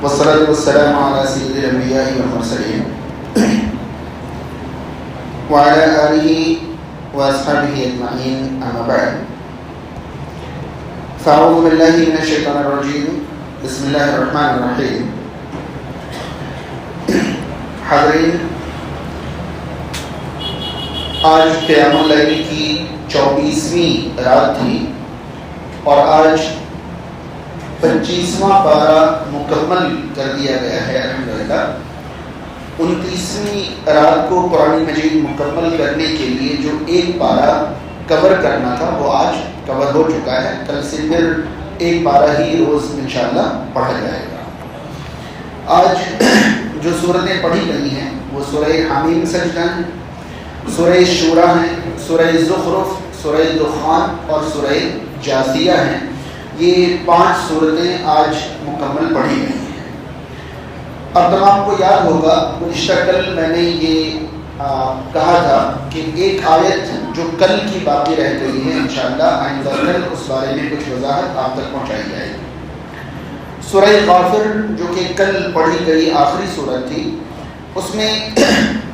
والصلاة والسلام على سيد الأنبياء والمرسلين وعلى آله وأصحابه أجمعين، أما بعد، فأعوذ بالله من الشيطان الرجيم. بسم الله الرحمن الرحیم. حاضرین، آج قیام اللیل کی 24ویں رات تھی اور آج 25واں پارہ مکمل کر دیا گیا ہے الحمدللہ. 29ویں رات کو قرآن مجید مکمل کرنے کے لیے جو ایک پارہ کور کرنا تھا وہ آج کور ہو چکا ہے. کل سے پھر ایک پارہ ہی روز انشاءاللہ پڑھا جائے گا. آج جو سورتیں پڑھی گئی ہیں وہ سورہ حمیم سجدہ ہیں، سورہ شورى ہیں، سورہ زخرف، سورہ دخان اور سورہ جاثیہ ہیں. یہ 5 سورتیں آج مکمل پڑھی گئی ہیں. اب تمام کو یاد ہوگا گزشتہ کل میں نے یہ کہا تھا کہ ایک آیت جو کل کی باقی رہ گئی ہے انشاءاللہ آئندہ کل اس بارے میں کچھ وضاحت آپ تک پہنچائی جائے گی. سورہ غافر جو کہ کل پڑھی گئی آخری سورت تھی، اس میں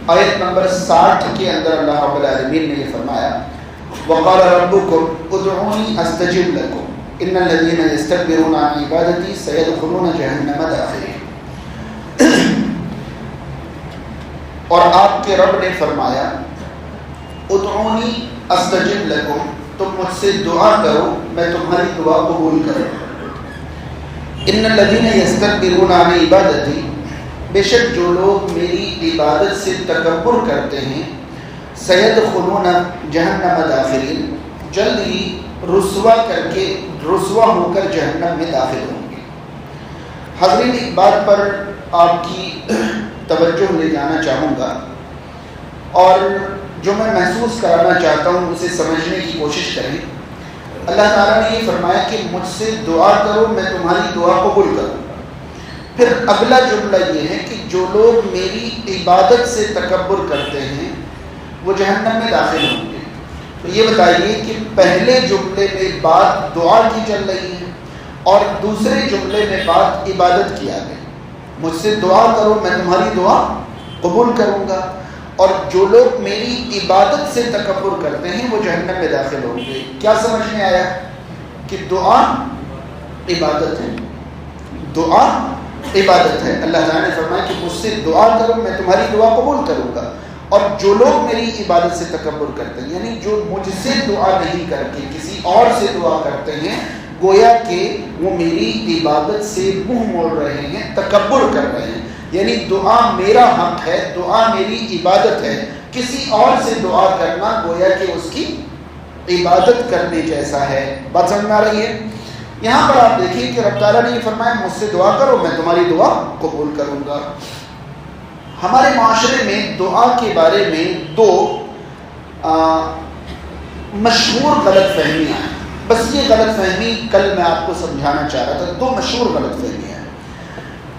آیت نمبر 60 کے اندر اللہ رب العالمین نے یہ فرمایا وَقَالَ رَبُّكُمْ ادْعُونِي أَسْتَجِبْ لَكُمْ إِنَّ الَّذِينَ يَسْتَكْبِرُونَ عَنْ عِبَادَتِي سَيَدْخُلُونَ جَهَنَّمَ دَاخِرِينَ. اور آپ کے رب نے فرمایا ادعونی استجب لکم، تم مجھ سے دعا کرو میں تمہاری دعا قبول کروں. ان الذین یستکبرون عن عبادتی، بے شک جو لوگ میری عبادت سے تکبر کرتے ہیں، سیدخلون جہنم داخلین، جلد ہی رسوا ہو کر جہنم میں داخل ہوں گے. حاضرین، ایک بات پر آپ کی توجہ لے جانا چاہوں گا اور جو میں محسوس کرانا چاہتا ہوں اسے سمجھنے کی کوشش کریں. اللہ تعالیٰ نے یہ فرمایا کہ مجھ سے دعا کرو میں تمہاری دعا قبول کروں. پھر اگلا جملہ یہ ہے کہ جو لوگ میری عبادت سے تکبر کرتے ہیں وہ جہنم میں داخل ہوں گے. تو یہ بتائیے کہ پہلے جملے میں بات دعا کی چل رہی ہے اور دوسرے جملے میں بات عبادت کی آ گئی. مجھ سے دعا کرو میں تمہاری دعا قبول کروں گا، اور جو لوگ میری عبادت سے تکبر کرتے ہیں وہ جہنم میں داخل ہوں گے. کیا سمجھ میں آیا کہ دعا عبادت ہے؟ دعا عبادت ہے. اللہ تعالیٰ نے فرمایا کہ مجھ سے دعا کرو میں تمہاری دعا قبول کروں گا، اور جو لوگ میری عبادت سے تکبر کرتے ہیں یعنی جو مجھ سے دعا نہیں کر کے کسی اور سے دعا کرتے ہیں، گویا کہ وہ میری عبادت سے منہ موڑ رہے ہیں، تکبر کر رہے ہیں. یعنی دعا میرا حق ہے، دعا میری عبادت ہے. کسی اور سے دعا کرنا گویا کہ اس کی عبادت کرنے جیسا ہے. بات سمجھ میں آ رہی ہے؟ یہاں پر آپ دیکھیں کہ رب تعالیٰ نے یہ فرمایا مجھ سے دعا کرو میں تمہاری دعا قبول کروں گا. ہمارے معاشرے میں دعا کے بارے میں 2 مشہور غلط فہمیاں ہیں. بس یہ غلط فہمی کل میں آپ کو سمجھانا چاہ رہا تھا. 2 مشہور غلط فہمیاں ہیں.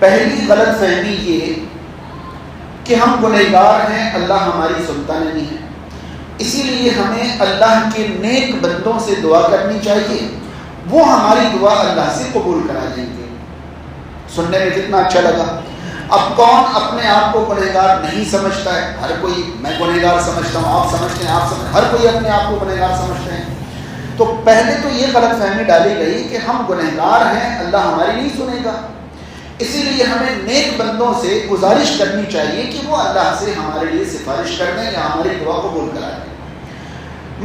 پہلی غلط فہمی یہ کہ ہم گنہگار ہیں، اللہ ہماری سنتا نہیں ہے، اسی لیے ہمیں اللہ کے نیک بندوں سے دعا کرنی چاہیے، وہ ہماری دعا اللہ سے قبول کرا دیں گے. سننے میں کتنا اچھا لگا. اب کون اپنے آپ کو گنہگار نہیں سمجھتا ہے؟ ہر کوئی. میں گنہگار سمجھتا ہوں، آپ سمجھتے ہیں، ہر کوئی اپنے آپ کو گنہگار سمجھتے ہیں. تو پہلے تو یہ غلط فہمی ڈالی گئی کہ ہم گنہگار ہیں، اللہ ہماری نہیں سنے گا، اسی لیے ہمیں نیک بندوں سے گزارش کرنی چاہیے کہ وہ اللہ سے ہمارے لیے سفارش کر دیں یا ہماری دعا قبول کرا دیں.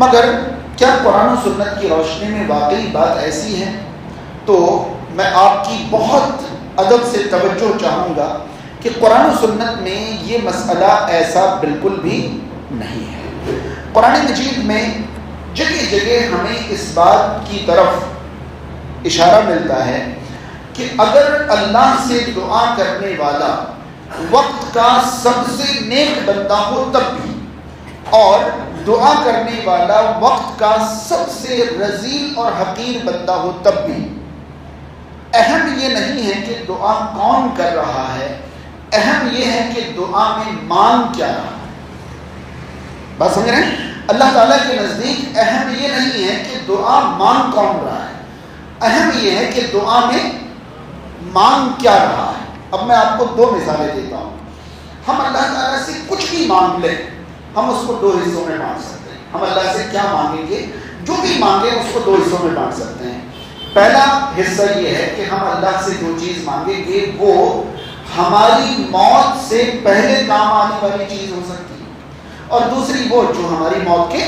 مگر کیا قرآن و سنت کی روشنی میں واقعی بات ایسی ہے؟ تو میں آپ کی بہت ادب سے توجہ چاہوں گا کہ قرآن و سنت میں یہ مسئلہ ایسا بالکل بھی نہیں ہے. قرآن مجید میں جگہ جگہ ہمیں اس بات کی طرف اشارہ ملتا ہے کہ اگر اللہ سے دعا کرنے والا وقت کا سب سے نیک بندہ ہو تب بھی، اور دعا کرنے والا وقت کا سب سے رذیل اور حقیر بندہ ہو تب بھی، اہم یہ نہیں ہے کہ دعا کون کر رہا ہے، اہم یہ ہے کہ دعا میں مانگ کیا رہا ہے. بات سمجھ رہے ہیں؟ اللہ تعالیٰ کے نزدیک اہم یہ نہیں ہے کہ دعا مانگ کون رہا ہے، اہم یہ ہے کہ دعا میں مانگ کیا رہا ہے. اب میں آپ کو دو مثالیں دیتا ہوں. ہم اللہ تعالیٰ سے کچھ بھی مانگ لیں, ہم اس کو دو حصوں میں بانٹ سکتے ہیں. ہم اللہ سے کیا مانگیں گے, جو بھی مانگیں اس کو دو حصوں میں بانٹ سکتے ہیں. پہلا حصہ یہ ہے کہ ہم اللہ سے جو چیز مانگیں گے وہ ہماری موت سے پہلے کام آنے والی چیز ہو سکتی ہے, اور دوسری وہ جو ہماری موت کے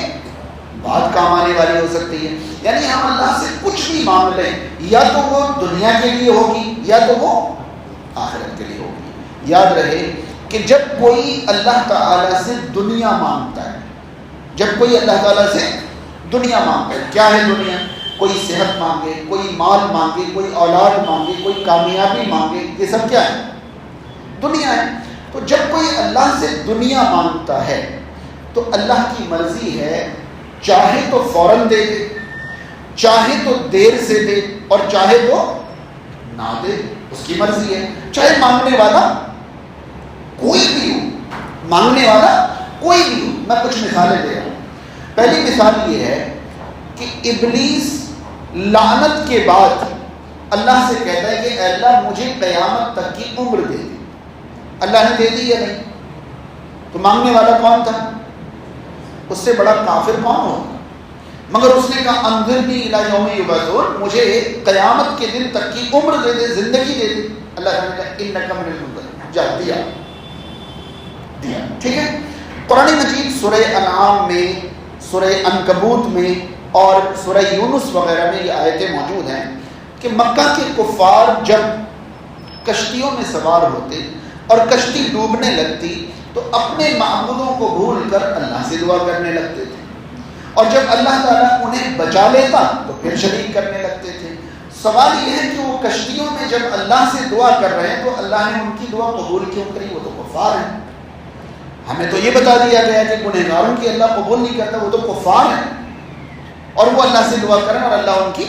بعد کام آنے والی ہو سکتی ہے. یعنی ہم اللہ سے کچھ بھی مانگ لیں, یا تو وہ دنیا کے لیے ہوگی یا تو وہ آخرت کے لیے ہوگی. یاد رہے کہ جب کوئی اللہ تعالیٰ سے دنیا مانگتا ہے, جب کوئی اللہ تعالیٰ سے دنیا مانگتا ہے, کیا ہے دنیا؟ کوئی صحت مانگے, کوئی مال مانگے, کوئی اولاد مانگے, کوئی کامیابی مانگے, یہ سب کیا ہے؟ دنیا ہے. تو جب کوئی اللہ سے دنیا مانگتا ہے تو اللہ کی مرضی ہے, چاہے تو فوراً دے دے, چاہے تو دیر سے دے, اور چاہے تو نہ دے, اس کی مرضی ہے. چاہے مانگنے والا کوئی بھی ہو, مانگنے والا کوئی بھی ہو. میں کچھ مثالیں دے رہا ہوں. پہلی مثال یہ ہے کہ ابلیس لعنت کے بعد اللہ سے کہتا ہے کہ اے اللہ مجھے قیامت تک کی عمر دے دی. اللہ نے دے دی یا نہیں؟ تو مانگنے والا کون تھا؟ اس سے بڑا کافر کون ہو؟ مگر اس نے کہا انظرنی الی یوم یبعثون, مجھے قیامت کے دن تک کی عمر دے دے, زندگی دے دے. اللہ نے کہا انک من المنظرین, جا دیا. ٹھیک ہے. قرآن مجید سورہ انعام میں, سورہ عنکبوت میں اور سورہ یونس وغیرہ میں یہ آیتیں موجود ہیں کہ مکہ کے کفار جب کشتیوں میں سوار ہوتے اور کشتی ڈوبنے لگتی تو اپنے معبودوں کو بھول کر اللہ سے دعا کرنے لگتے تھے, اور جب اللہ تعالیٰ انہیں بچا لیتا تو پھر شریک کرنے لگتے تھے. سوال یہ ہے کہ وہ کشتیوں میں جب اللہ سے دعا کر رہے ہیں تو اللہ نے ان کی دعا قبول کیوں کری؟ وہ تو کفار ہیں. ہمیں تو یہ بتا دیا گیا کہ گنہگاروں کی اللہ قبول نہیں کرتا, وہ تو کفار ہیں, اور وہ اللہ سے دعا کریں اور اللہ ان کی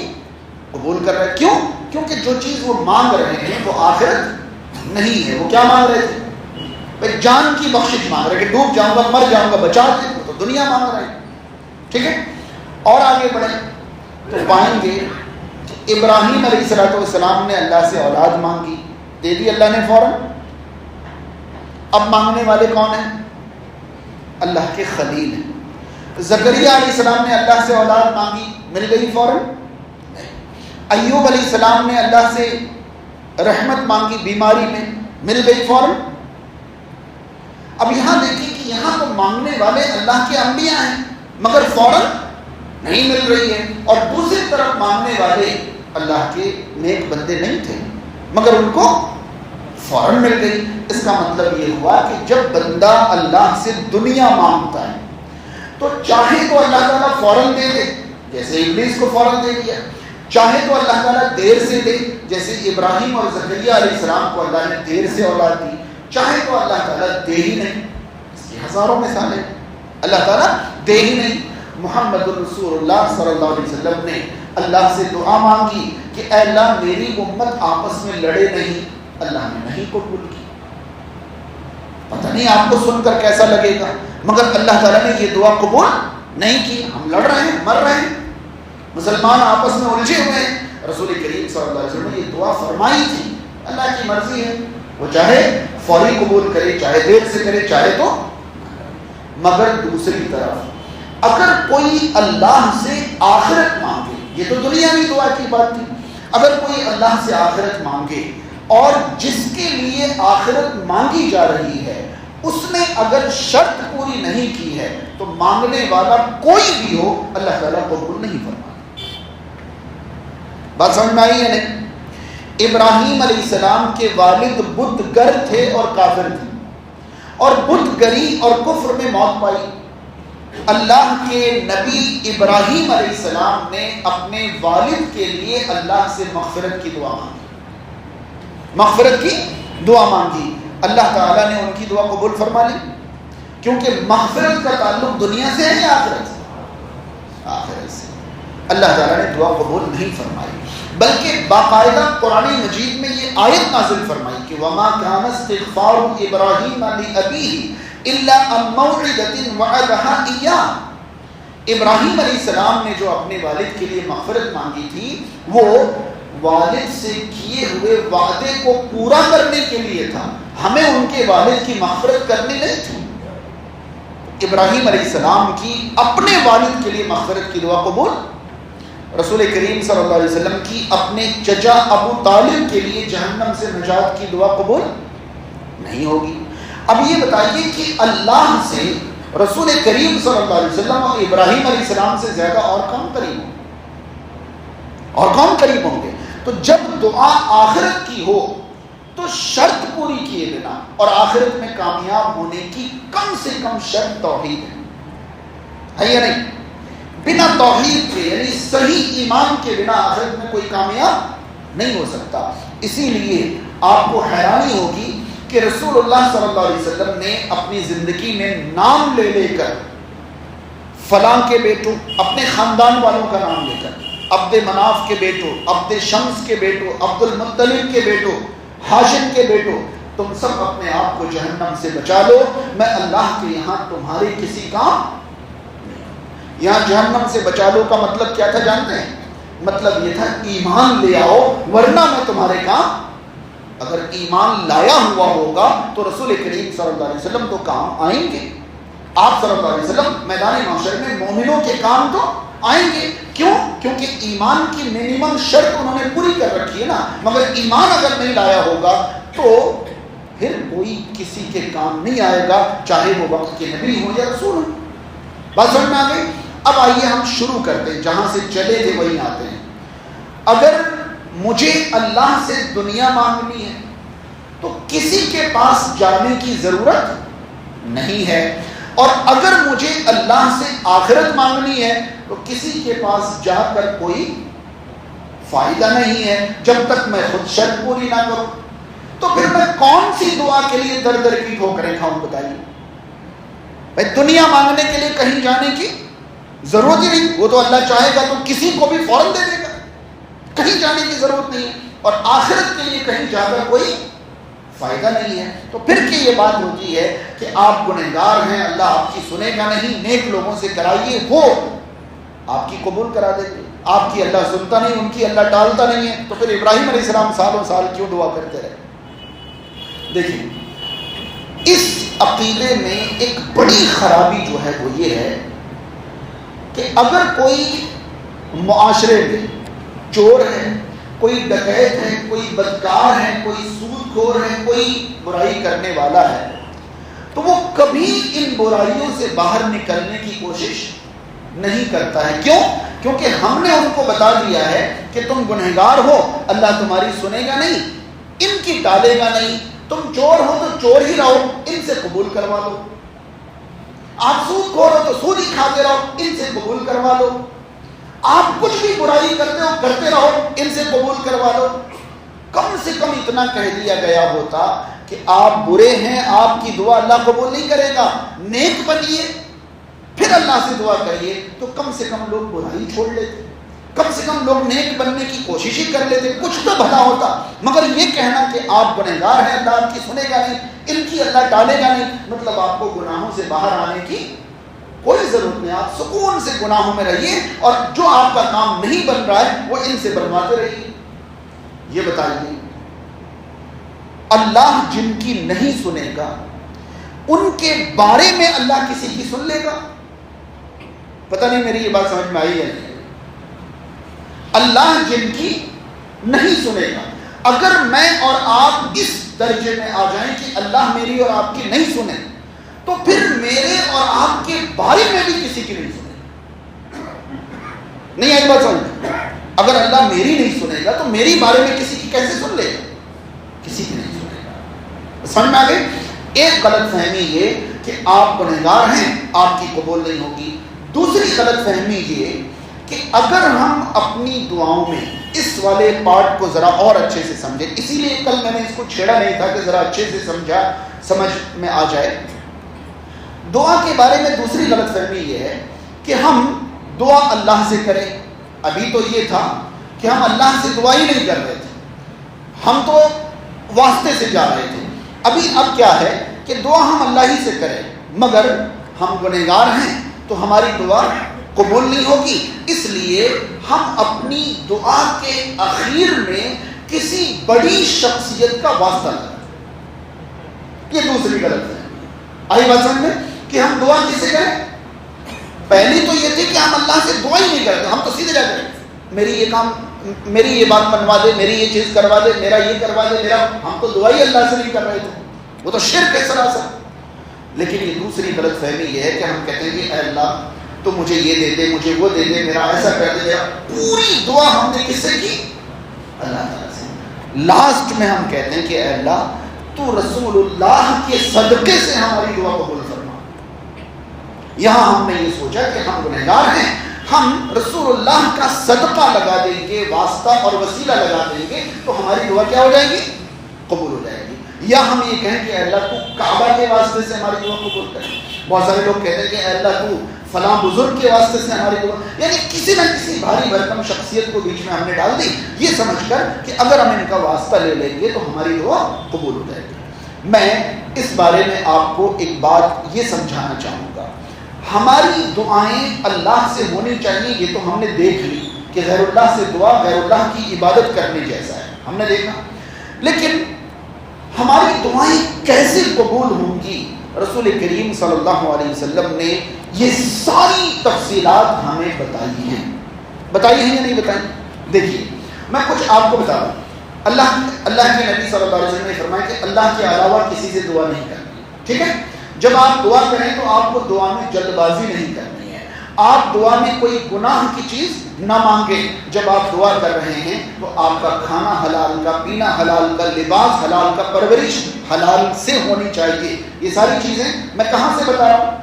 قبول کر رہا ہے. کیوں؟ کیونکہ جو چیز وہ مانگ رہے ہیں وہ آخرت نہیں ہے. وہ کیا مانگ رہے تھے؟ بھائی جان کی بخشش مانگ رہے کہ ڈوب جاؤں گا, مر جاؤں گا, بچا دے. وہ تو دنیا مانگ رہے ہیں. ٹھیک ہے. اور آگے بڑھیں تو پائیں گے کہ ابراہیم علیہ السلام نے اللہ سے اولاد مانگی, دے دی اللہ نے فوراً. اب مانگنے والے کون ہیں؟ اللہ کے خلیل ہیں. زکریہ علیہ السلام نے اللہ سے اولاد مانگی, مل گئی فوراً؟ ایوب علیہ السلام نے اللہ سے رحمت مانگی بیماری میں, مل گئی فوراً؟ اب یہاں دیکھیں کہ یہاں تو مانگنے والے اللہ کے انبیاء ہیں مگر فوراً نہیں مل رہی ہے, اور دوسری طرف مانگنے والے اللہ کے نیک بندے نہیں تھے مگر ان کو فوراً مل گئی. اس کا مطلب یہ ہوا کہ جب بندہ اللہ سے دنیا مانگتا ہے تو چاہے تو اللہ تعالیٰ فوراً دے دے, جیسے ابلیس کو فوراً دے دیا, چاہے تو اللہ تعالیٰ دیر سے دے, جیسے ابراہیم اور زکریا علیہ السلام کو اللہ نے دیر سے اولاد دی, چاہے تو اللہ تعالیٰ دے ہی نہیں. اس کی ہزاروں مثالیں. اللہ تعالیٰ دے ہی نہیں. محمد رسول اللہ صلی اللہ علیہ وسلم نے اللہ سے دعا مانگی کہ اے اللہ میری امت آپس میں لڑے نہیں, اللہ نے نہیں قبول کی. پتہ نہیں آپ کو سن کر کیسا لگے گا, مگر اللہ تعالیٰ نے یہ دعا قبول نہیں کی. ہم لڑ رہے ہیں, مر رہے ہیں, مسلمان آپس میں الجھے ہوئے ہیں. رسول کریم صلی اللہ علیہ وسلم نے یہ دعا فرمائی تھی. اللہ کی مرضی ہے, وہ چاہے فوری قبول کرے, چاہے دیر سے کرے, چاہے تو. مگر دوسری طرف اگر کوئی اللہ سے آخرت مانگے, یہ تو دنیاوی دعا کی بات تھی, اگر کوئی اللہ سے آخرت مانگے اور جس کے لیے آخرت مانگی جا رہی ہے اس نے اگر شرط پوری نہیں کی ہے تو مانگنے والا کوئی بھی ہو اللہ تعالیٰ قبول نہیں فرماتا. بات سمجھ میں آئی ہے نہیں؟ ابراہیم علیہ السلام کے والد بت گر تھے اور کافر تھے, اور بت گری اور کفر میں موت پائی. اللہ کے نبی ابراہیم علیہ السلام نے اپنے والد کے لیے اللہ سے مغفرت کی دعا مانگی, مغفرت کی دعا مانگی. اللہ تعالیٰ نے ان کی دعا قبول فرما لی, کیونکہ مغفرت کا تعلق دنیا سے ہے یا آخرت سے؟ آخرت سے. اللہ تعالیٰ نے دعا قبول نہیں فرمائی, بلکہ باقاعدہ قرآن مجید میں یہ آیت نازل فرمائی کہ وَمَا كَانَ اسْتِغْفَارُ إِبْرَاهِيمَ لِأَبِيهِ إِلَّا عَن مَّوْعِدَةٍ وَعَدَهَا إِيَّاهُ. ابراہیم علیہ السلام نے جو اپنے والد کے لیے مغفرت مانگی تھی وہ والد سے کیے ہوئے وعدے کو پورا کرنے کے لیے تھا، ہمیں ان کے والد کی مغفرت کرنی نہیں تھی۔ ابراہیم علیہ السلام کی اپنے والد کے لیے مغفرت کی دعا قبول، رسول کریم صلی اللہ علیہ وسلم کی اپنے چچا ابو طالب کے لیے جہنم سے نجات کی دعا قبول نہیں ہوگی۔ اب یہ بتائیے کہ اللہ سے رسول کریم صلی اللہ علیہ وسلم اور ابراہیم علیہ السلام سے زیادہ اور کون قریب ہوں گے؟ اور کون قریب ہوں گے؟ تو جب دعا آخرت کی ہو تو شرط پوری کیے بنا، اور آخرت میں کامیاب ہونے کی کم سے کم شرط توحید ہے یا نہیں؟ بنا توحید کے یعنی صحیح ایمان کے بنا آخرت میں کوئی کامیاب نہیں ہو سکتا۔ اسی لیے آپ کو حیرانی ہوگی کہ رسول اللہ صلی اللہ علیہ وسلم نے اپنی زندگی میں نام لے لے کر فلاں کے بیٹوں، اپنے خاندان والوں کا نام لے کر، عبد مناف کے بیٹوں، عبد شمس کے بیٹوں، عبد المطلب کے بیٹوں، ہاشم کے بیٹوں، تم سب اپنے آپ کو جہنم سے بچا لو، میں اللہ کے یہاں تمہارے کسی کام۔ یہاں جہنم سے بچا لو کا مطلب کیا تھا جانتے ہیں؟ مطلب یہ تھا ایمان لے آؤ ورنہ میں تمہارے کام۔ اگر ایمان لایا ہوا ہوگا تو رسول کریم صلی اللہ علیہ وسلم تو کام آئیں گے، آپ صلی اللہ علیہ وسلم میدان محشر میں مومنوں کے کام تو آئیں گے۔ کیوں؟ کیونکہ ایمان کی منیمم شرط انہوں نے پوری کر رکھی ہے نا، مگر ایمان اگر نہیں لایا ہوگا تو پھر کوئی کسی کے کام نہیں آئے گا، چاہے وہ وقت کے نبی ہو یا رسول ہو۔ بات سمجھ میں آ گئی؟ اب آئیے ہم شروع کرتے ہیں، جہاں سے چلے تھے وہیں آتے ہیں۔ اگر مجھے اللہ سے دنیا مانگنی ہے تو کسی کے پاس جانے کی ضرورت نہیں ہے، اور اگر مجھے اللہ سے آخرت مانگنی ہے تو کسی کے پاس جا کر کوئی فائدہ نہیں ہے جب تک میں خود شرط پوری نہ کروں۔ تو پھر میں کون سی دعا کے لیے در در کی ٹھوکریں کھاؤں؟ بتائیے بھائی، دنیا مانگنے کے لیے کہیں جانے کی ضرورت ہی نہیں، وہ تو اللہ چاہے گا تو کسی کو بھی فوراً دے دے گا، کہیں جانے کی ضرورت نہیں ہے، اور آخرت کے لیے کہیں جا کر کوئی فائدہ نہیں ہے۔ تو پھر کہ یہ بات ہوتی ہے کہ آپ گنہگار ہیں، اللہ آپ کی سنے گا نہیں، نیک لوگوں سے کرائیے، وہ آپ کی قبول کرا دیں گے۔ آپ کی اللہ سنتا نہیں، ان کی اللہ ٹالتا نہیں ہے، تو پھر ابراہیم علیہ السلام سالوں سال کیوں دعا کرتے رہے؟ دیکھیں، اس عقیدے میں ایک بڑی خرابی جو ہے وہ یہ ہے کہ اگر کوئی معاشرے میں چور ہے، کوئی ڈکیت ہے، کوئی بدکار ہے، کوئی سود خور ہے، کوئی برائی کرنے والا ہے، تو وہ کبھی ان برائیوں سے باہر نکلنے کی کوشش نہیں کرتا ہے۔ کیوں؟ کیونکہ ہم نے ان کو بتا دیا ہے کہ تم گنہگار ہو، اللہ تمہاری سنے گا نہیں، ان کی ٹالے گا نہیں، تم چور ہو تو چور ہی رہو، ان سے قبول کروا لو، آپ سود خور ہو تو سود ہی کھاتے رہو، ان سے قبول کروا لو، آپ کچھ بھی برائی کرتے ہو کرتے رہو، ان سے قبول کروا لو۔ کم سے کم اتنا کہہ دیا گیا ہوتا کہ آپ برے ہیں، آپ کی دعا اللہ قبول نہیں کرے گا، نیک بنیے پھر اللہ سے دعا کریے، تو کم سے کم لوگ برائی چھوڑ لیتے، کم سے کم لوگ نیک بننے کی کوشش ہی کر لیتے، کچھ تو بھلا ہوتا۔ مگر یہ کہنا کہ آپ گنہگار ہیں، اللہ آپ کی سنے گا نہیں، ان کی اللہ ٹالے گا نہیں، مطلب آپ کو گناہوں سے باہر آنے کی کوئی ضرورت نہیں، آپ سکون سے گناہوں میں رہیے، اور جو آپ کا کام نہیں بن رہا ہے وہ ان سے بنواتے رہیے۔ یہ بتائیے، اللہ جن کی نہیں سنے گا ان کے بارے میں اللہ کسی کی سن لے گا؟ پتہ نہیں میری یہ بات سمجھ میں آئی ہے نہیں؟ اللہ جن کی نہیں سنے گا، اگر میں اور آپ اس درجے میں آ جائیں کہ اللہ میری اور آپ کی نہیں سنے، تو پھر میرے اور آپ کے بارے میں بھی کسی کی نہیں سنے۔ نہیں آئی بات سمجھ؟ اگر اللہ میری نہیں سنے گا تو میری بارے میں کسی کی کیسے سن لے گا؟ کسی کی نہیں سنے گا۔ سمجھ میں آ گئی؟ ایک غلط فہمی یہ کہ آپ گنہگار ہیں، آپ کی قبول نہیں ہوگی۔ دوسری غلط فہمی یہ کہ اگر ہم اپنی دعاؤں میں اس والے پارٹ کو ذرا اور اچھے سے سمجھیں، اسی لیے کل میں نے اس کو چھیڑا نہیں تھا کہ ذرا اچھے سے سمجھ میں آ جائے۔ دعا کے بارے میں دوسری غلط فہمی یہ ہے کہ ہم دعا اللہ سے کریں۔ ابھی تو یہ تھا کہ ہم اللہ سے دعا ہی نہیں کر رہے تھے، ہم تو واسطے سے جا رہے تھے۔ اب کیا ہے کہ دعا ہم اللہ ہی سے کریں، مگر ہم گنہگار ہیں تو ہماری دعا قبول نہیں ہوگی. اس لیے ہم اپنی دعا کے اخیر میں کسی بڑی شخصیت کا واسطہ لگائیں. یہ دوسری غلط ہے. آئی بات سمجھ میں کہ ہم دعا کس سے کریں؟ پہلی تو یہ تھی کہ ہم اللہ سے دعا ہی نہیں کرتے, ہم تو سیدھے جاتے ہیں میری یہ کام, میری یہ بات بنوا دے, میری یہ چیز کروا دے, میرا یہ کروا دے, میرا, ہم تو دعا ہی اللہ سے نہیں کر رہے تھے, وہ تو شرک ہے سراسر. لیکن یہ دوسری غلط فہمی یہ ہے کہ ہم کہتے ہیں کہ اے اللہ تو مجھے یہ دے دے, مجھے وہ دے دے, میرا ایسا کر دے. پوری دعا ہم نے کس سے کی؟ اللہ تعالیٰ سے. لاسٹ میں ہم کہتے ہیں کہ اے اللہ تو رسول اللہ کے صدقے سے ہماری دعا قبول فرما. یہاں ہم نے یہ سوچا کہ ہم گنہگار ہیں, ہم رسول اللہ کا صدقہ لگا دیں گے, واسطہ اور وسیلہ لگا دیں گے تو ہماری دعا کیا ہو جائے گی؟ قبول ہو جائے گی. یا ہم یہ کہیں کہ اے اللہ تو کعبہ کے واسطے سے ہماری دعا قبول کر. بہت سارے لوگ کہتے ہیں کہ اے اللہ تو فلاں بزرگ کے واسطے سے ہماری دعا, یعنی کسی نہ کسی بھاری بھرکم شخصیت کو بیچ میں ہم نے ڈال دی, یہ سمجھ کر کہ اگر ہم ان کا واسطہ لے لیں گے تو ہماری دعا قبول ہو جائے گی. میں اس بارے میں آپ کو ایک بات یہ سمجھانا چاہوں گا. ہماری دعائیں اللہ سے ہونی چاہیے, یہ تو ہم نے دیکھ لی کہ غیر اللہ سے دعا غیر اللہ کی عبادت کرنے جیسا ہے, ہم نے دیکھا. لیکن ہماری دعائیں کیسے قبول ہوں گی؟ رسول کریم صلی اللہ علیہ وسلم نے یہ ساری تفصیلات ہمیں بتائی ہیں یا نہیں بتائی؟ دیکھیے میں کچھ آپ کو بتا رہا ہوں. اللہ کے نبی صلی اللہ علیہ وسلم نے فرمایا کہ اللہ کے علاوہ کسی سے دعا نہیں کرنی. ٹھیک ہے, جب آپ دعا کریں تو آپ کو دعا میں جلد بازی نہیں کرنی ہے. آپ دعا میں کوئی گناہ کی چیز نہ مانگیں. جب آپ دعا کر رہے ہیں تو آپ کا کھانا حلال کا, پینا حلال کا, لباس حلال کا, پرورش حلال سے ہونی چاہیے. یہ ساری چیزیں میں کہاں سے بتا رہا ہوں؟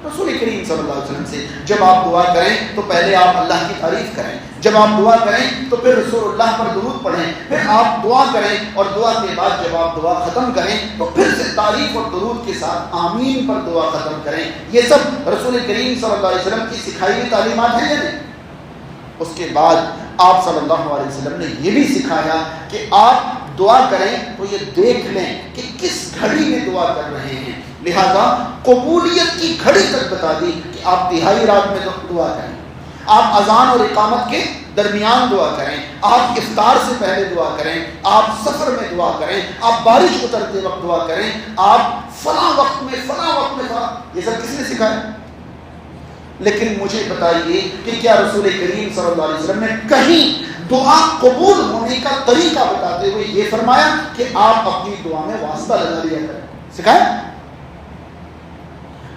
رسول کریم صلی اللہ علیہ وسلم سے. جب آپ دعا کریں تو پہلے آپ اللہ کی تعریف کریں, جب آپ دعا کریں تو پھر رسول اللہ پر درود پڑھیں, پھر آپ دعا کریں اور دعا کے بعد جب آپ دعا ختم کریں تو پھر سے تعریف اور درود کے ساتھ آمین پر دعا ختم کریں. یہ سب رسول کریم صلی اللہ علیہ وسلم کی سکھائی ہوئی تعلیمات ہیں یا نہیں؟ اس کے بعد آپ صلی اللہ علیہ وسلم نے یہ بھی سکھایا کہ آپ دعا کریں تو یہ دیکھ لیں کہ کس گھڑی میں دعا کر رہے ہیں. لہذا قبولیت کی گھڑی تک بتا دی کہ آپ تہائی رات میں دعا کریں, آپ اذان اور اقامت کے درمیان دعا کریں, آپ افطار سے پہلے دعا کریں, آپ سفر میں دعا کریں, آپ بارش اترتے وقت دعا کریں, آپ فلاں وقت میں فلاں. یہ سب کس نے سکھایا؟ لیکن مجھے بتائیے کہ کیا رسول کریم صلی اللہ علیہ وسلم نے کہیں دعا قبول ہونے کا طریقہ بتاتے ہوئے یہ فرمایا کہ آپ اپنی دعا میں واسطہ لگا لیا کریں؟ سکھایا؟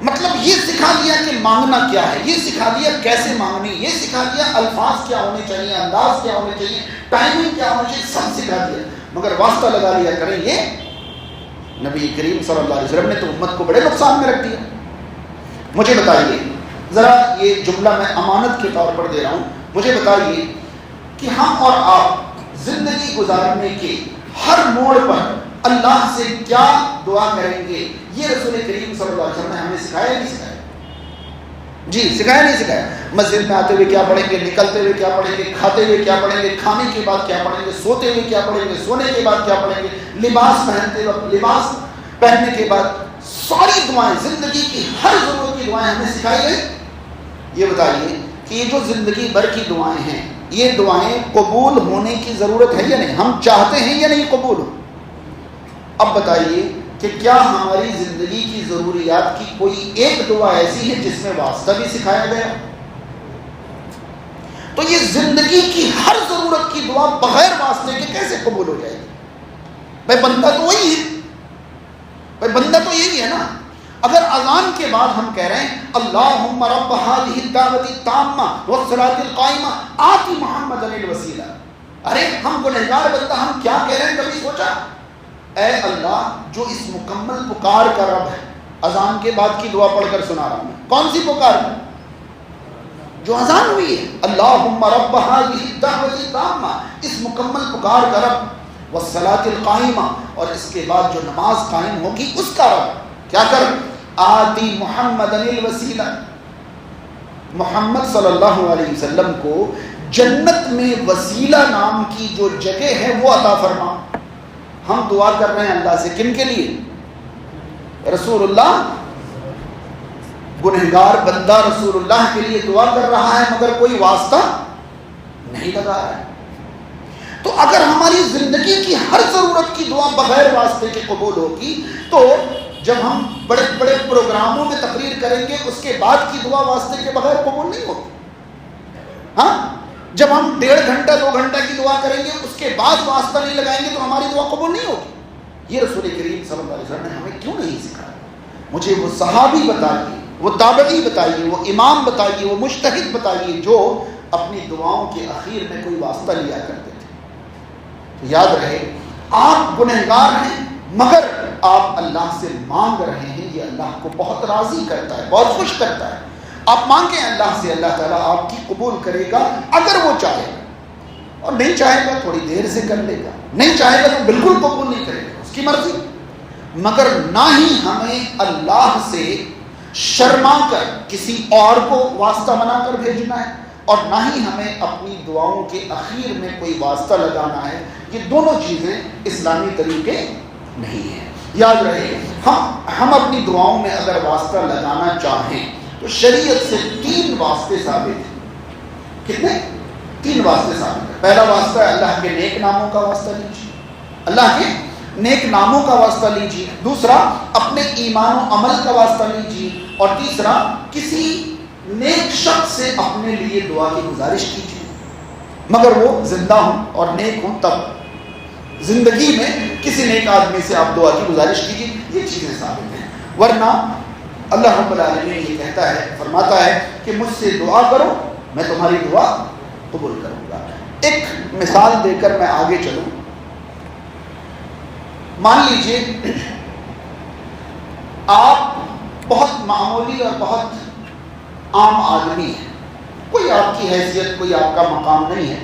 مطلب یہ سکھا دیا کہ مانگنا کیا ہے, یہ سکھا دیا کیسے مانگنی, یہ سکھا دیا الفاظ کیا ہونے چاہیے, انداز کیا ہونے چاہیے, ٹائمنگ کیا ہونا چاہیے, سب سکھا دیا. مگر واسطہ لگا لیا کریں, یہ نبی کریم صلی اللہ علیہ وسلم نے تو امت کو بڑے نقصان میں رکھ دیا. مجھے بتائیے ذرا, یہ جملہ میں امانت کے طور پر دے رہا ہوں, مجھے بتائیے کہ ہم اور آپ زندگی گزارنے کے ہر موڑ پر اللہ سے کیا دعا کریں گے, یہ رسول کریم صلی اللہ علیہ وسلم نے ہمیں سکھایا نہیں سکھایا؟ جی سکھایا نہیں سکھایا؟ مسجد میں آتے ہوئے کیا پڑھیں گے, نکلتے ہوئے کیا پڑھیں گے, کھاتے ہوئے کیا پڑھیں گے, کھانے کے بعد کیا پڑھیں گے, سوتے ہوئے کیا پڑھیں گے, سونے کے بعد کیا پڑھیں گے, لباس پہنتے وقت, لباس پہننے کے بعد, ساری دعائیں, زندگی کی ہر ضرورت کی دعائیں ہمیں سکھائی گئی. یہ بتائیے کہ یہ جو زندگی بھر کی دعائیں ہیں, یہ دعائیں قبول ہونے کی ضرورت ہے یا نہیں؟ ہم چاہتے ہیں یا نہیں قبول ہو؟ اب بتائیے کہ کیا ہماری زندگی کی ضروریات کی کوئی ایک دعا ایسی ہے جس میں واسطہ بھی سکھایا گیا؟ تو یہ زندگی کی ہر ضرورت کی دعا بغیر واسطے کے کیسے قبول ہو جائے گی؟ بھائی بندہ تو وہی ہے, بھائی بندہ تو یہی ہے نا. اگر اذان کے بعد ہم کہہ رہے ہیں اللہم رب هذه الدعوة التامة والصلاة القائمة آتی محمد الوسیلہ, ارے ہم گنہگار بندہ, ہم کیا کہہ رہے ہیں, کبھی سوچا؟ اے اللہ جو اس مکمل پکار کا رب ہے, اذان کے بعد کی دعا پڑھ کر سنا رہا ہوں میں, کون سی پکار ہے؟ جو اذان ہوئی ہے, اللہم رب هذه الدعوة التامة, اس مکمل پکار کا رب, والصلاة القائمة, اور اس کے بعد جو نماز قائم ہوگی اس کا رب. کیا کر آتی محمد الوسیلہ, محمد صلی اللہ علیہ وسلم کو جنت میں وسیلہ نام کی جو جگہ ہے وہ عطا فرما. ہم دعا کر رہے ہیں اللہ سے کن کے لیے؟ رسول اللہ گنہگار بندہ رسول اللہ کے لیے دعا کر رہا ہے مگر کوئی واسطہ نہیں لگا رہا ہے. تو اگر ہماری زندگی کی ہر ضرورت کی دعا بغیر واسطے کے قبول ہوگی تو جب ہم بڑے بڑے پروگراموں میں تقریر کریں گے اس کے بعد کی دعا واسطے کے بغیر قبول نہیں ہوگی. ہاں جب ہم 1.5 گھنٹہ 2 گھنٹہ کی دعا کریں گے اس کے بعد واسطہ نہیں لگائیں گے تو ہماری دعا قبول نہیں ہوگی. یہ رسول کریم صلی اللہ علیہ وسلم نے ہمیں کیوں نہیں سکھایا؟ مجھے وہ صحابی بتائیے، وہ تابعی بتائیے، وہ امام بتائیے، وہ مجتہد بتائیے جو اپنی دعاؤں کے اخیر میں کوئی واسطہ لیا کرتے تھے. تو یاد رہے آپ گنہگار ہیں مگر آپ اللہ سے مانگ رہے ہیں، یہ اللہ کو بہت راضی کرتا ہے، بہت خوش کرتا ہے. آپ مانگیں اللہ سے، اللہ تعالیٰ آپ کی قبول کرے گا اگر وہ چاہے گا، اور نہیں چاہے گا تھوڑی دیر سے کر لے گا، نہیں چاہے گا تو بالکل قبول نہیں کرے گا، اس کی مرضی. مگر نہ ہی ہمیں اللہ سے شرما کر کسی اور کو واسطہ بنا کر بھیجنا ہے اور نہ ہی ہمیں اپنی دعاؤں کے اخیر میں کوئی واسطہ لگانا ہے. یہ دونوں چیزیں اسلامی طریقے نہیں ہیں. یاد رہے ہم اپنی دعاؤں میں اگر واسطہ لگانا چاہیں تو شریعت سے 3 واسطے ثابت ہیں. کتنے؟ 3 واسطے ثابت ہیں. پہلا واسطہ ہے اللہ کے نیک ناموں کا واسطہ لیجیے، اللہ کے نیک ناموں کا واسطہ لیجیے. دوسرا اپنے ایمان و عمل کا واسطہ لیجیے. اور تیسرا کسی نیک شخص سے اپنے لیے دعا کی گزارش کیجیے، مگر وہ زندہ ہوں اور نیک ہوں تب. زندگی میں کسی نیک آدمی سے آپ دعا کی گزارش کیجیے. یہ چیزیں ثابت ہیں. ورنہ اللہ رب العالمین یہ کہتا ہے، فرماتا ہے کہ مجھ سے دعا کرو میں تمہاری دعا قبول کروں گا. ایک مثال دے کر میں آگے چلوں. مان لیجئے آپ بہت معمولی اور بہت عام آدمی ہیں، کوئی آپ کی حیثیت، کوئی آپ کا مقام نہیں ہے،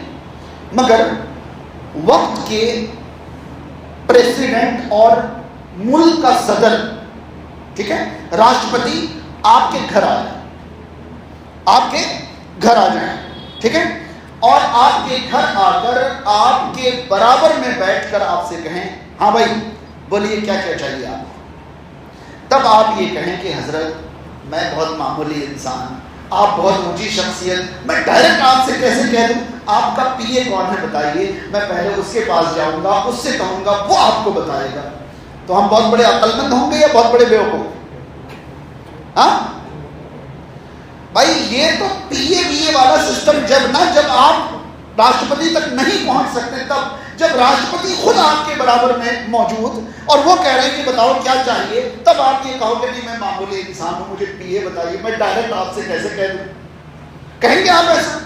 مگر وقت کے پریزیڈنٹ اور ملک کا صدر، ٹھیک ہے، راشٹرپتی آپ کے گھر آ جائیں، آپ کے گھر آ جائیں، ٹھیک ہے، اور آپ کے گھر آ کر آپ کے برابر میں بیٹھ کر آپ سے کہیں ہاں بھائی بولیے کیا کیا چاہیے آپ کو. تب آپ یہ کہیں کہ حضرت میں بہت معمولی انسان، آپ بہت اونچی شخصیت، میں ڈائریکٹ آپ سے کیسے کہہ دوں آپ کا پی اے کون ہے بتائیے، میں پہلے اس کے پاس جاؤں گا، اس سے کہوں گا، وہ آپ کو بتائے گا. تو ہم بہت بڑے عقل مند ہوں گے یا بہت بڑے بیوقوف؟ ہاں بھائی یہ تو پی اے والا سسٹم جب آپ راشٹرپتی تک نہیں پہنچ سکتے، تب جب راشٹرپتی خود آپ کے برابر میں موجود اور وہ کہہ رہے ہیں کہ بتاؤ کیا چاہیے، تب آپ یہ کہو گے نہیں میں معمولی انسان ہوں، مجھے پی اے بتائیے، میں ڈائریکٹ آپ سے کیسے کہہ دوں؟ کہیں گے آپ ایسا؟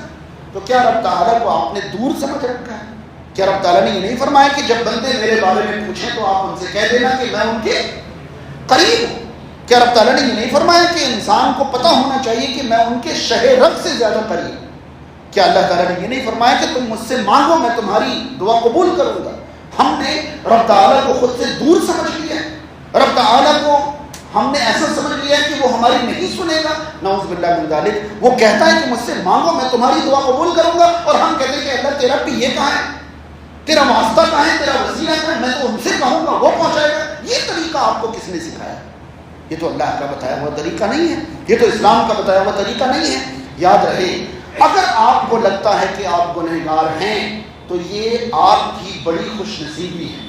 تو کیا رب تعالیٰ کو آپ نے دور سمجھ رکھا ہے؟ کیا رب تعالیٰ نے یہ نہیں فرمایا کہ جب بندے میرے بارے میں پوچھیں تو آپ ان سے کہہ دینا کہ میں ان کے قریب ہوں؟ کیا رب تعالیٰ نے یہ نہیں فرمایا کہ انسان کو پتہ ہونا چاہیے کہ میں ان کے شہ رگ سے زیادہ قریب ہوں؟ کیا اللہ تعالیٰ نے یہ نہیں فرمایا کہ تم مجھ سے مانگو میں تمہاری دعا قبول کروں گا؟ ہم نے رب تعالیٰ کو خود سے دور سمجھ لیا ہے، رب تعالیٰ کو ہم نے ایسا سمجھ لیا ہے کہ وہ ہماری نہیں سنے گا. نعوذ باللہ من ذالک. وہ کہتا ہے کہ مجھ سے مانگو میں تمہاری دعا قبول کروں گا، اور ہم کہتے ہیں کہ اللہ تیرا پی اے کہاں ہے، تیرا واسطہ کہاں ہے، تیرا وسیلہ کہاں ہے، میں تو ان سے کہوں گا وہ پہنچائے گا. یہ طریقہ آپ کو کس نے سکھایا؟ یہ تو اللہ کا بتایا ہوا طریقہ نہیں ہے، یہ تو اسلام کا بتایا ہوا طریقہ نہیں ہے. یاد رہے اگر آپ کو لگتا ہے کہ آپ گنہگار ہیں تو یہ آپ کی بڑی خوش نصیبی ہے،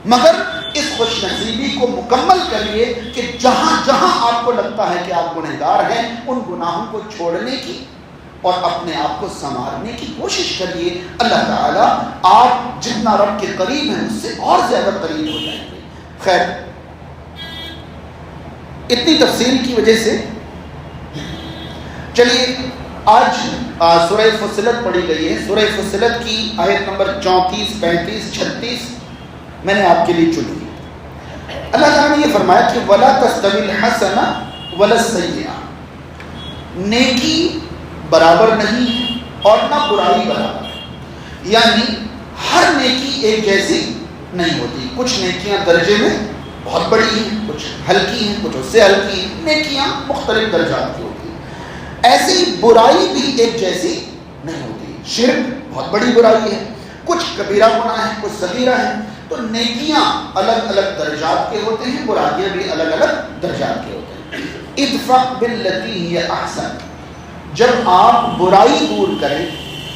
مگر اس خوش نصیبی کو مکمل کریے کہ جہاں جہاں آپ کو لگتا ہے کہ آپ گنہگار ہیں ان گناہوں کو چھوڑنے کی اور اپنے آپ کو سنوارنے کی کوشش کریے. اللہ تعالیٰ آپ جتنا رب کے قریب ہیں اس سے اور زیادہ قریب ہو جائیں گے. خیر اتنی تفصیل کی وجہ سے چلیے آج سورہ فصلت پڑھی گئی ہے. سورہ فصلت کی آیت نمبر 34 35 36 میں نے آپ کے لیے چن لی. اللہ تعالیٰ نے یہ فرمایا کہ وَلَا تَسْتَوِي الْحَسَنَةُ وَلَا السَّيِّئَةُ، نیکی برابر نہیں ہے اور نہ برائی برابر ہے. یعنی ہر نیکی ایک جیسی نہیں ہوتی. کچھ نیکیاں درجے میں بہت بڑی ہیں، کچھ ہلکی ہیں، کچھ اس سے ہلکی ہیں. نیکیاں مختلف درجات کی ہوتی ہیں. ایسی برائی بھی ایک جیسی نہیں ہوتی. شرک بہت بڑی برائی ہے، کچھ کبیرہ گناہ ہیں، کچھ صغیرہ ہیں. تو نیکیاں الگ الگ درجات کے ہوتے ہیں، برائیاں بھی الگ الگ درجات کے ہوتے ہیں. ادفع باللتی ہی احسن، جب آپ برائی دور کریں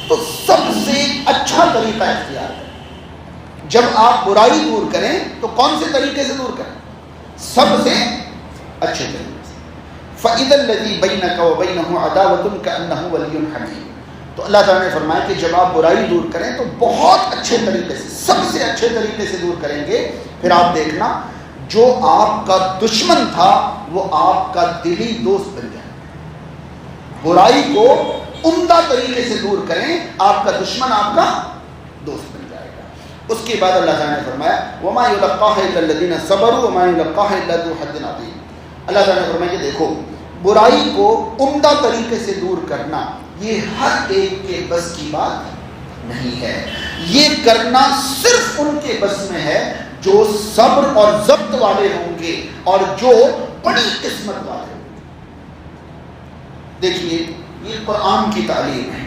تو سب سے اچھا طریقہ اختیار کریں. جب آپ برائی دور کریں تو کون سے طریقے سے دور کریں؟ سب سے اچھے طریقے سے. فَإِذَا الَّذِي بَيْنَكَ وَبَيْنَهُ عَدَاوَةٌ كَأَنَّهُ وَلِيٌّ حَمِيمٌ. تو اللہ تعالیٰ نے فرمایا کہ جب آپ برائی دور کریں تو بہت اچھے طریقے سے، سب سے اچھے طریقے سے دور کریں گے، پھر آپ دیکھنا جو آپ کا دشمن تھا وہ آپ کا دلی دوست بن جائے. برائی کو عمدہ طریقے سے دور کریں، آپ کا دشمن آپ کا دوست بن جائے گا. اس کے بعد اللہ تعالیٰ نے فرمایا وَمَا يُلَقَّاهَا إِلَّا الَّذِينَ صَبَرُوا وَمَا يُلَقَّاهَا إِلَّا ذُو حَظٍّ عَظِيمٍ. اللہ تعالیٰ نے فرمایا کہ دیکھو برائی کو عمدہ طریقے سے دور کرنا یہ ہر ایک کے بس کی بات نہیں ہے. یہ کرنا صرف ان کے بس میں ہے جو صبر اور ضبط والے ہوں گے اور جو بڑی قسمت والے ہوں گے. دیکھیے یہ قرآن کی تعلیم ہے.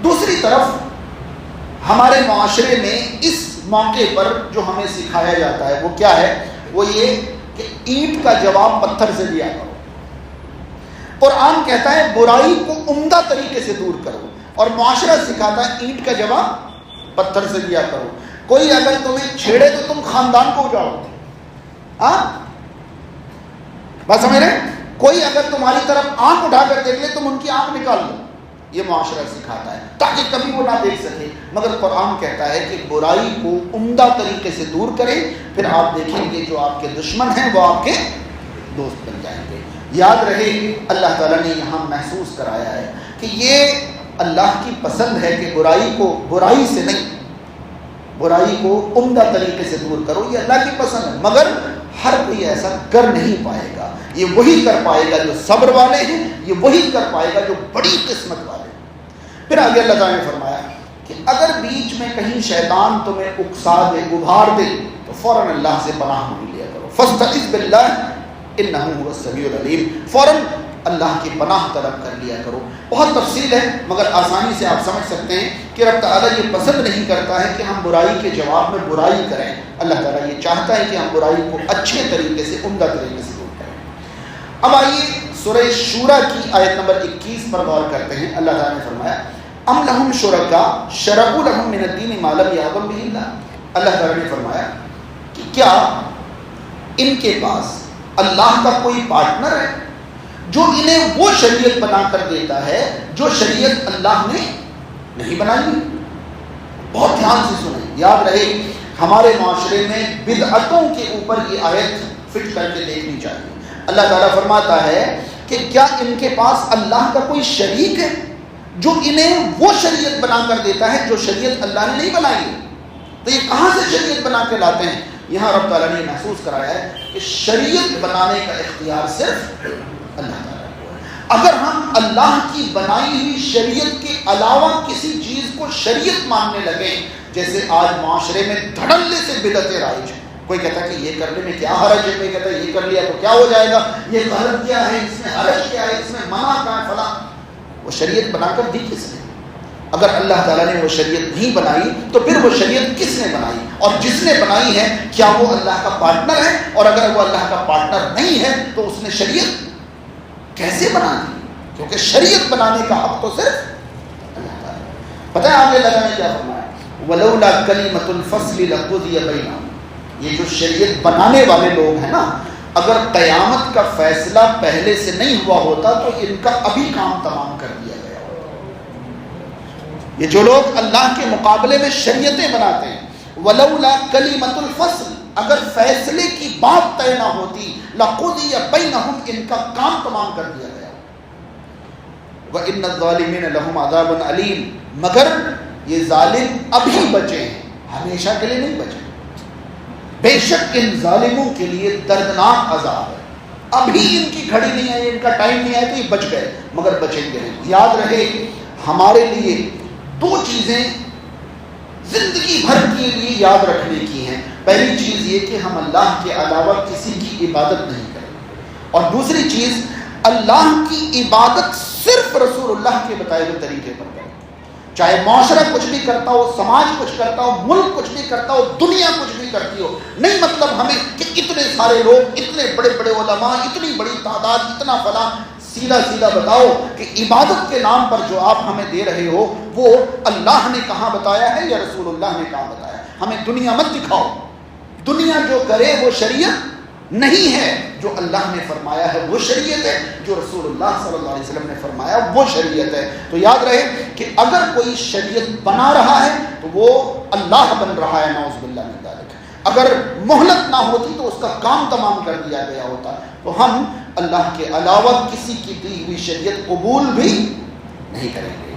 دوسری طرف ہمارے معاشرے میں اس موقع پر جو ہمیں سکھایا جاتا ہے وہ کیا ہے؟ وہ یہ کہ اینٹ کا جواب پتھر سے دیا کرو. قرآن کہتا ہے برائی کو عمدہ طریقے سے دور کرو اور معاشرہ سکھاتا ہے اینٹ کا جواب پتھر سے دیا کرو. کوئی اگر تمہیں چھیڑے تو تم خاندان کو اجاڑو. ہاں بات سمجھ رہے؟ کوئی اگر تمہاری طرف آنکھ اٹھا کر دیکھ لے تم ان کی آنکھ نکال دو. یہ معاشرہ سکھاتا ہے تاکہ کبھی وہ نہ دیکھ سکے. مگر قرآن کہتا ہے کہ برائی کو عمدہ طریقے سے دور کریں، پھر آپ دیکھیں گے جو آپ کے دشمن ہیں وہ آپ کے دوست بن جائیں گے. یاد رہے اللہ تعالیٰ نے یہاں محسوس کرایا ہے کہ یہ اللہ کی پسند ہے کہ برائی کو برائی سے نہیں، برائی کو عمدہ طریقے سے دور کرو. یہ اللہ کی پسند ہے، مگر ہر کوئی ایسا کر نہیں پائے گا. یہ وہی کر پائے گا جو صبر والے ہیں، یہ وہی کر پائے گا جو بڑی قسمت والے ہیں. پھر آگے اللہ تعالیٰ نے فرمایا کہ اگر بیچ میں کہیں شیطان تمہیں اکسا دے، گبھار دے، تو فوراً اللہ سے پناہ مانگ لیا کرو. فاستعذ باللہ انہ هو السمیع العلیم. فوراً اللہ کی پناہ طلب کر لیا کرو. بہت تفصیل ہے مگر آسانی سے آپ سمجھ سکتے ہیں کہ رب تعالیٰ یہ پسند نہیں کرتا ہے کہ ہم برائی کے جواب میں برائی کریں. اللہ تعالیٰ یہ چاہتا ہے کہ ہم برائی کو اچھے طریقے سے، عمدہ طریقے سے دور کریں. اب آئیے سورہ شورى کی آیت نمبر 21 پر غور کرتے ہیں. اللہ تعالیٰ نے فرمایا ام لہم شرکاء شرعوا لہم من الدین ما لم یأذن بہ اللہ. اللہ تعالیٰ نے فرمایا کہ کیا ان کے پاس اللہ کا کوئی پارٹنر ہے جو انہیں وہ شریعت بنا کر دیتا ہے جو شریعت اللہ نے نہیں بنائی. بہت دھیان سے سنیں، یاد رہے ہمارے معاشرے میں بدعتوں کے اوپر یہ آیت فٹ کر کے دیکھنی چاہیے. اللہ تعالیٰ فرماتا ہے کہ کیا ان کے پاس اللہ کا کوئی شریک ہے جو انہیں وہ شریعت بنا کر دیتا ہے جو شریعت اللہ نے نہیں بنائی. تو یہ کہاں سے شریعت بنا کے لاتے ہیں؟ یہاں رب تعالیٰ نے محسوس کرایا ہے کہ شریعت بنانے کا اختیار صرف اللہ تعالیٰ کو ہے. اگر ہم اللہ کی بنائی ہوئی شریعت کے علاوہ کسی چیز کو شریعت ماننے لگیں، جیسے آج معاشرے میں دھڑلے سے بدعتیں رائج ہیں. کوئی کہتا ہے کہ یہ کرنے میں کیا حرج ہے، کوئی کہتا ہے یہ کر لیا تو کیا ہو جائے گا، یہ غلط کیا ہے، اس میں حرج کیا ہے، اس میں منع کیا ہے، فلاں. وہ شریعت بنا کر دی کس نے؟ اگر اللہ تعالیٰ نے وہ شریعت نہیں بنائی تو پھر وہ شریعت کس نے بنائی؟ اور جس نے بنائی ہے کیا وہ اللہ کا پارٹنر ہے؟ اور اگر وہ اللہ کا پارٹنر نہیں ہے تو اس نے شریعت کیسے بنا دی؟ کیونکہ شریعت بنانے کا حق تو صرف اللہ تعالیٰ. پتہ ہے آگے اللہ نے کیا فرمایا؟ وَلَوْلَا كَلِمَةُ الْفَصْلِ لَقُضِيَ بَيْنَهُمْ. یہ جو شریعت بنانے والے لوگ ہیں نا، اگر قیامت کا فیصلہ پہلے سے نہیں ہوا ہوتا تو ان کا ابھی کام تمام کر دیا گیا ہوتا. یہ جو لوگ اللہ کے مقابلے میں شریعتیں بناتے ہیں، وَلَوْلَا كَلِمَةُ الْفَصْلِ، اگر فیصلے کی بات طے نہ ہوتی، لَقُضِيَ بَيْنَهُمْ، ان کا کام تمام کر دیا گیا. وَإِنَّ الظَّالِمِينَ لَهُمْ عَذَابٌ أَلِيمٌ، مگر یہ ظالم ابھی بچے ہیں، ہمیشہ کے لیے نہیں بچے. بے شک ان ظالموں کے لیے دردناک عذاب ہے. ابھی ان کی گھڑی نہیں ہے، ان کا ٹائم نہیں ہے تو یہ بچ گئے، مگر بچیں گے نہیں. یاد رہے ہمارے لیے دو چیزیں زندگی بھر کے لیے یاد رکھنے کی ہیں. پہلی چیز یہ کہ ہم اللہ کے علاوہ کسی کی عبادت نہیں کریں، اور دوسری چیز اللہ کی عبادت صرف رسول اللہ کے بتائے ہوئے طریقے پر کریں. چاہے معاشرہ کچھ بھی کرتا ہو، سماج کچھ کرتا ہو، ملک کچھ بھی کرتا ہو، دنیا کچھ بھی کرتی ہو، نہیں مطلب ہمیں کہ اتنے سارے لوگ، اتنے بڑے بڑے علماء، اتنی بڑی تعداد، اتنا فلاں، سیدھا سیدھا بتاؤ کہ عبادت کے نام پر جو آپ ہمیں دے رہے ہو وہ اللہ نے کہاں بتایا ہے یا رسول اللہ نے کہاں بتایا ہے؟ ہمیں دنیا مت دکھاؤ، دنیا جو کرے وہ شریعت نہیں ہے، جو اللہ نے فرمایا ہے وہ شریعت ہے، جو رسول اللہ صلی اللہ علیہ وسلم نے فرمایا وہ شریعت ہے۔ تو یاد رہے کہ اگر کوئی شریعت بنا رہا ہے تو وہ اللہ بن رہا ہے، نعوذ باللہ من ذالک۔ اگر مہلت نہ ہوتی تو اس کا کام تمام کر دیا گیا ہوتا۔ تو ہم اللہ کے علاوہ کسی کی دی ہوئی شریعت قبول بھی نہیں کریں گے۔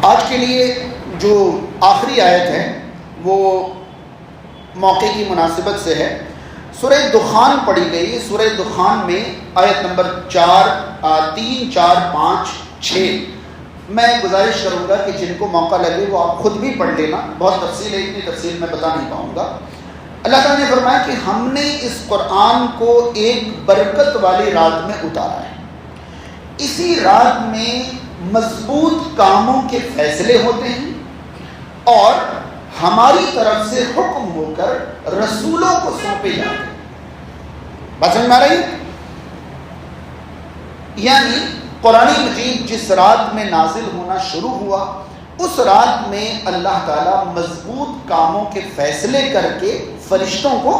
آج کے لیے جو آخری آیت ہے وہ موقع کی مناسبت سے ہے، سورہ دخان پڑھی گئی۔ سورہ دخان میں آیت نمبر 3، 4، 5، 6 میں گزارش کروں گا کہ جن کو موقع لگے وہ آپ خود بھی پڑھ لینا، بہت تفصیل ہے، اتنی تفصیل میں بتا نہیں پاؤں گا۔ اللہ تعالیٰ نے فرمایا کہ ہم نے اس قرآن کو ایک برکت والی رات میں اتارا ہے، اسی رات میں مضبوط کاموں کے فیصلے ہوتے ہیں اور ہماری طرف سے حکم ہو کر رسولوں کو سونپے جاتے ہیں۔ بات سمجھ میں آ رہی ہے؟ یعنی قرآن مجید جس رات میں نازل ہونا شروع ہوا اس رات میں اللہ تعالیٰ مضبوط کاموں کے فیصلے کر کے فرشتوں کو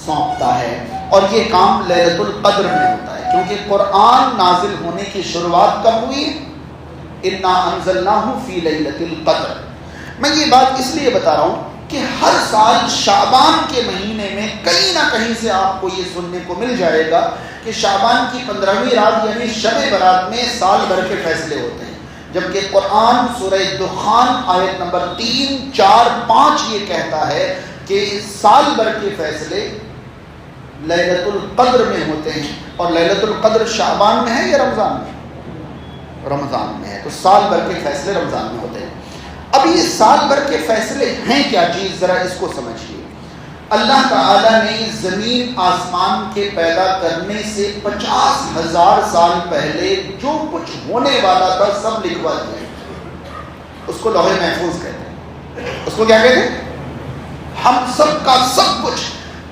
سونپتا ہے، اور یہ کام لیلۃ القدر میں ہوتا ہے، کیونکہ قرآن نازل ہونے کی شروعات کب ہوئی؟ انا انزلناہ فی لیلۃ القدر۔ میں یہ بات اس لیے بتا رہا ہوں کہ ہر سال شعبان کے مہینے میں کہیں نہ کہیں سے آپ کو یہ سننے کو مل جائے گا کہ شعبان کی 15ویں رات یعنی شب برات میں سال بھر کے فیصلے ہوتے ہیں، جبکہ قرآن سورہ دخان آیت نمبر 3، 4، 5 یہ کہتا ہے کہ سال بھر کے فیصلے لیلۃ القدر میں ہوتے ہیں، اور لیلۃ القدر شعبان میں ہے یا رمضان میں؟ رمضان میں ہے، تو سال بھر کے فیصلے رمضان میں ہوتے ہیں۔ اب یہ سال بھر کے فیصلے ہیں کیا چیز، ذرا اس کو سمجھیے۔ اللہ تعالیٰ نے زمین آسمان کے پیدا کرنے سے 50,000 سال پہلے جو کچھ ہونے والا تھا سب لکھوا دیا، اس کو لوح محفوظ کہتے ہیں۔ اس کو کیا کہتے ہیں؟ ہم سب کا سب کچھ،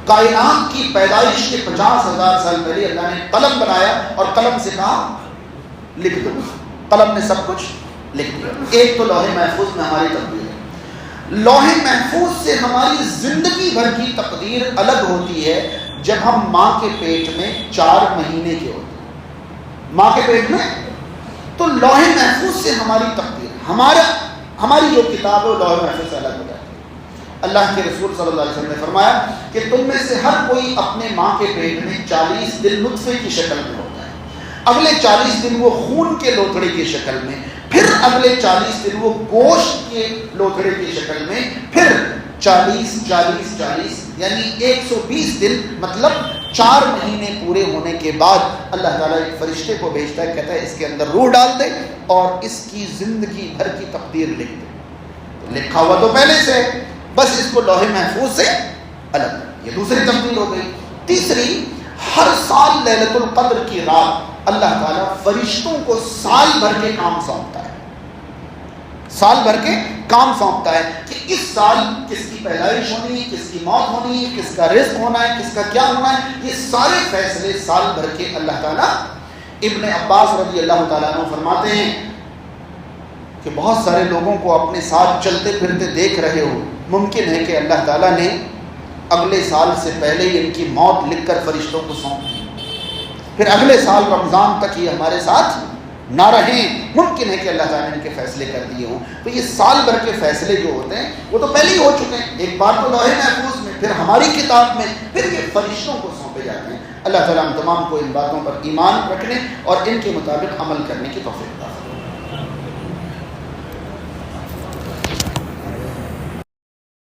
کائنات کی پیدائش کے 50,000 سال پہلے اللہ نے قلم بنایا اور قلم سے کہا لکھ دو، قلم نے سب کچھ لکھ دیا۔ ایک تو لوح محفوظ میں ہماری تقدیر ہے، لوح محفوظ سے ہماری زندگی بھر کی تقدیر الگ ہوتی ہے جب ہم ماں کے پیٹ میں 4 مہینے کے ہوتے ہیں، ماں کے پیٹ میں، تو لوح محفوظ سے ہماری تقدیر، ہماری جو کتاب ہے وہ لوح محفوظ سے الگ ہو جاتی ہے۔ اللہ کے رسول صلی اللہ علیہ وسلم نے فرمایا کہ تم میں سے ہر کوئی اپنے ماں کے پیٹ میں 40 دن نطفے کی شکل میں ہوتا ہے، اگلے 40 دن وہ خون کے لوتھڑے کی شکل میں، پھر اگلے 40 دن وہ گوشت کے لوتھڑے کی شکل میں، پھر 40 یعنی 120 دن، مطلب 4 مہینے پورے ہونے کے بعد اللہ تعالیٰ ایک فرشتے کو بھیجتا ہے، کہتا ہے اس کے اندر روح ڈال دے اور اس کی زندگی بھر کی تقدیر لکھ دے۔ لکھا ہوا تو پہلے سے، بس اس کو لوح محفوظ سے الگ، یہ دوسری تقدیر ہو گئی۔ تیسری، ہر سال لیلۃ القدر کی رات اللہ تعالیٰ فرشتوں کو سال بھر کے کام سونپتا ہے، سال بھر کے کام سونپتا ہے کہ اس سال کس کی پیدائش ہونی ہے، کس کی موت ہونی ہے، کس کا رزق ہونا ہے، کس کا کیا ہونا ہے، یہ سارے فیصلے سال بھر کے اللہ تعالیٰ۔ ابن عباس رضی اللہ تعالیٰ عنہ فرماتے ہیں کہ بہت سارے لوگوں کو اپنے ساتھ چلتے پھرتے دیکھ رہے ہو، ممکن ہے کہ اللہ تعالیٰ نے اگلے سال سے پہلے ہی ان کی موت لکھ کر فرشتوں کو سونپ دی، پھر اگلے سال رمضان تک یہ ہمارے ساتھ نہ رہیں، ممکن ہے کہ اللہ تعالیٰ نے ان کے فیصلے کر دیے ہوں۔ تو یہ سال بھر کے فیصلے جو ہوتے ہیں وہ تو پہلے ہی ہو چکے ہیں، ایک بار تو لوح محفوظ میں، پھر ہماری کتاب میں، پھر یہ فرشتوں کو سونپے جاتے ہیں۔ اللہ تعالیٰ ہم تمام کو ان باتوں پر ایمان رکھنے اور ان کے مطابق عمل کرنے کی توفیق دے۔